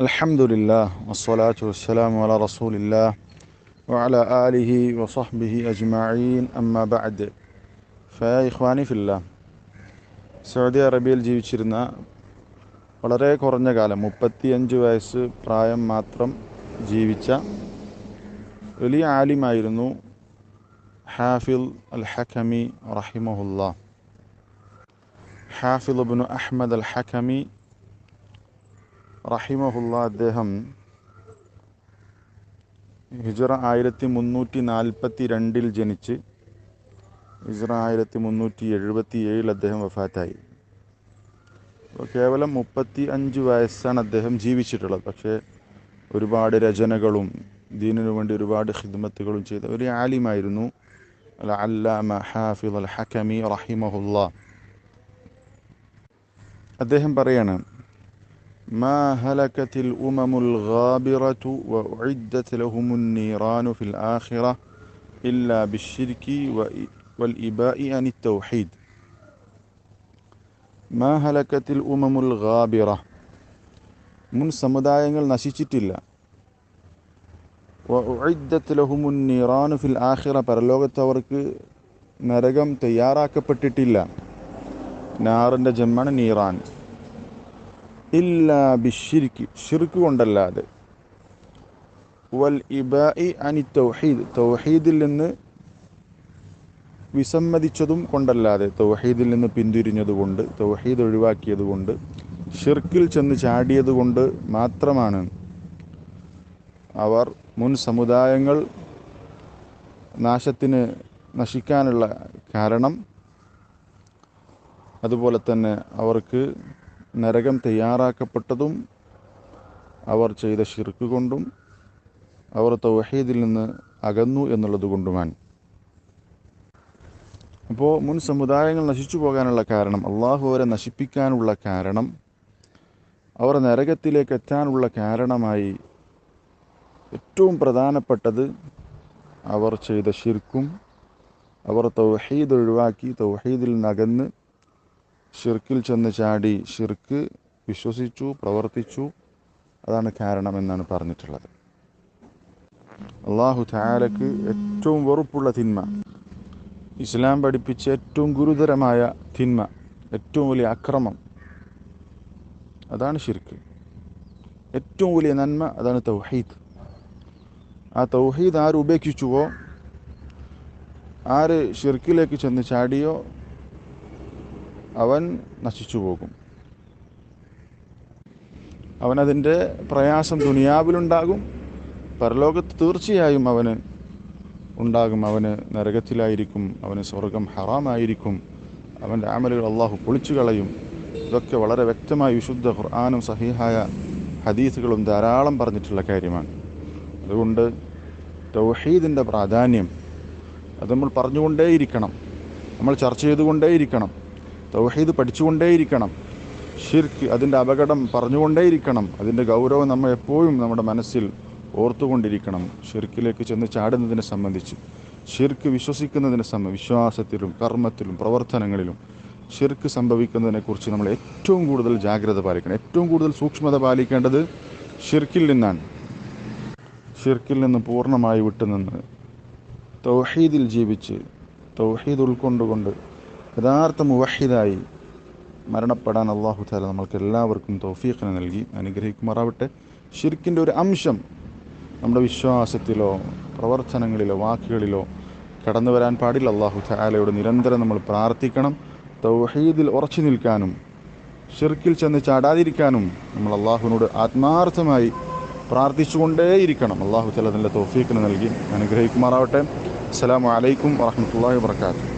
الحمد لله والصلاة والسلام على رسول الله وعلى آله وصحبه أجمعين أما بعد فيا إخواني في الله Saudi അറേബ്യയിൽ ജീവിച്ചിരുന്ന വളരെ കുറഞ്ഞ കാലം 35 വയസ്സ് പ്രായം മാത്രം ജീവിച്ച വലിയ ആലിമായിരുന്നു ഹാഫിൽ അൽ ഹക്കമി റഹിമഹുല്ലാ. ഹാഫിൽ ഇബ്നു അഹ്മദ് അൽ ഹക്കമി റഹിമഹുല്ലാ അദ്ദേഹം ഹിജ്റ 1342 ജനിച്ച് ഹിജ്റ 1377 അദ്ദേഹം വഫാത്തായി. അപ്പോൾ കേവലം 35 വയസ്സാണ് അദ്ദേഹം ജീവിച്ചിട്ടുള്ളത്. പക്ഷേ ഒരുപാട് രചനകളും ദീനിനു വേണ്ടി ഒരുപാട് ഖിദ്മത്തുകളും ചെയ്ത ഒരു ആലിമായിരുന്നു അൽ അല്ലാമ ഹാഫിൽ അൽ ഹക്കമി റഹിമഹുല്ലാ. അദ്ദേഹം പറയാണ്, മാ ഹലകത്തിൽ ഉമമുൽ ഗാബിറതു വഉഇദ്ദത് ലഹുമുൻ നീറാനു ഫിൽ ആഖിറ ഇല്ലാ ബിശ്ശിർകി വൽ ഇബാഇ അനിത് തൗഹീദ്. മാ ഹലകത്തിൽ ഉമമുൽ ഗാബിറ, മുൻ സമുദായങ്ങൾ നശിച്ചിട്ടില്ല. വഉഇദ്ദത് ലഹുമുൻ നീറാനു ഫിൽ ആഖിറ, പരലോകത്ത് അവർക്ക് നരകം തയ്യാറാക്കപ്പെട്ടിട്ടില്ല. നാറിൻ്റെ ജമ്മാണ് നീറാൻ. ഇല്ലാ ബിശ്ശിർകി, ഷിർക്ക് കൊണ്ടല്ലാതെ. വൽ ഇബാഇ അനി തൗഹീദ്, തൗഹീദിൽ നിന്ന് വിസമ്മതിച്ചതും കൊണ്ടല്ലാതെ, തൗഹീദിൽ നിന്ന് പിന്തിരിഞ്ഞതുകൊണ്ട്, തൗഹീദ് ഒഴിവാക്കിയതുകൊണ്ട്, ഷിർക്കിൽ ചെന്ന് ചാടിയതുകൊണ്ട് മാത്രമാണ് അവർ മുൻ സമുദായങ്ങൾ നശിക്കാനുള്ള കാരണം. അതുപോലെ തന്നെ അവർക്ക് നരകം തയ്യാറാക്കപ്പെട്ടതും അവർ ചെയ്ത ഷിർക്ക് കൊണ്ടും അവർ തൗഹീദിൽ നിന്ന് അകന്നു എന്നുള്ളത് കൊണ്ടുമാണ്. അപ്പോൾ മുൻ സമുദായങ്ങൾ നശിച്ചു പോകാനുള്ള കാരണം, അള്ളാഹു അവരെ നശിപ്പിക്കാനുള്ള കാരണം, അവർ നരകത്തിലേക്ക് എത്താനുള്ള കാരണമായി ഏറ്റവും പ്രധാനപ്പെട്ടത് അവർ ചെയ്ത ഷിർക്കും, അവർ തൗഹീദ് ഒഴിവാക്കി തൗഹീദിൽ നകന്ന് ഷിർക്കിൽ ചെന്ന് ചാടി ഷിർക്ക് വിശ്വസിച്ചു, പ്രവർത്തിച്ചു, അതാണ് കാരണമെന്നാണ് പറഞ്ഞിട്ടുള്ളത്. അള്ളാഹു തആലക്ക് ഏറ്റവും വെറുപ്പുള്ള തിന്മ, ഇസ്ലാം പഠിപ്പിച്ച ഏറ്റവും ഗുരുതരമായ തിന്മ, ഏറ്റവും വലിയ അക്രമം, അതാണ് ഷിർക്ക്. ഏറ്റവും വലിയ നന്മ അതാണ് തൗഹീദ്. ആ തൗഹീദ് ആര് ഉപേക്ഷിച്ചുവോ, ആര് ഷിർക്കിലേക്ക് ചെന്ന് ചാടിയോ, അവൻ നശിച്ചു പോകും. അവനതിൻ്റെ പ്രയാസം ദുനിയാവിലുണ്ടാകും, പരലോകത്ത് തീർച്ചയായും അവന് ഉണ്ടാകും. അവന് നരകത്തിലായിരിക്കും, അവന് സ്വർഗം ഹറാമായിരിക്കും, അവൻ്റെ അമലുകൾ അള്ളാഹു പൊളിച്ചു കളയും. ഇതൊക്കെ വളരെ വ്യക്തമായി വിശുദ്ധ ഖുർആനും സഹീഹായ ഹദീസുകളും ധാരാളം പറഞ്ഞിട്ടുള്ള കാര്യമാണ്. അതുകൊണ്ട് തൗഹീദിൻ്റെ പ്രാധാന്യം അത് നമ്മൾ പറഞ്ഞുകൊണ്ടേയിരിക്കണം, നമ്മൾ ചർച്ച ചെയ്തുകൊണ്ടേയിരിക്കണം, തൗഹീദ് പഠിച്ചുകൊണ്ടേയിരിക്കണം. ഷിർക്ക്, അതിൻ്റെ അപകടം പറഞ്ഞുകൊണ്ടേയിരിക്കണം, അതിൻ്റെ ഗൗരവം നമ്മൾ എപ്പോഴും നമ്മുടെ മനസ്സിൽ ഓർത്തുകൊണ്ടിരിക്കണം. ഷിർക്കിലേക്ക് ചെന്ന് ചാടുന്നതിനെ സംബന്ധിച്ച്, ഷിർക്ക് വിശ്വസിക്കുന്നതിനെ വിശ്വാസത്തിലും കർമ്മത്തിലും പ്രവർത്തനങ്ങളിലും ഷിർക്ക് സംഭവിക്കുന്നതിനെക്കുറിച്ച് നമ്മൾ ഏറ്റവും കൂടുതൽ ജാഗ്രത പാലിക്കണം. ഏറ്റവും കൂടുതൽ സൂക്ഷ്മത പാലിക്കേണ്ടത് ഷിർക്കിൽ നിന്നാണ്. ഷിർക്കിൽ നിന്ന് പൂർണ്ണമായി വിട്ടുനിന്ന് തൗഹീദിൽ ജീവിച്ച് തൗഹീദ് ഉൾക്കൊണ്ടുകൊണ്ട് യഥാർത്ഥ മുവഹിദായി മരണപ്പെടാൻ അല്ലാഹു തആല നമ്മൾക്ക് എല്ലാവർക്കും തൗഫീഖിനെ നൽകി അനുഗ്രഹിക്കുമാറാവട്ടെ. ഷിർക്കിൻ്റെ ഒരു അംശം നമ്മുടെ വിശ്വാസത്തിലോ പ്രവർത്തനങ്ങളിലോ വാക്കുകളിലോ കടന്നു വരാൻ പാടില്ല. അല്ലാഹു തആലയോട് നിരന്തരം നമ്മൾ പ്രാർത്ഥിക്കണം. തൗഹീദിൽ ഉറച്ചു നിൽക്കാനും ഷിർക്കിൽ ചെന്ന് ചാടാതിരിക്കാനും നമ്മൾ അല്ലാഹുവിനോട് ആത്മാർത്ഥമായി പ്രാർത്ഥിച്ചുകൊണ്ടേയിരിക്കണം. അല്ലാഹു തആല നല്ല തൗഫീഖിനെ നൽകി അനുഗ്രഹിക്കുമാറാവട്ടെ. അസ്സലാമു അലൈക്കും വറഹ്മത്തുള്ളാഹി വബറകാതുഹു.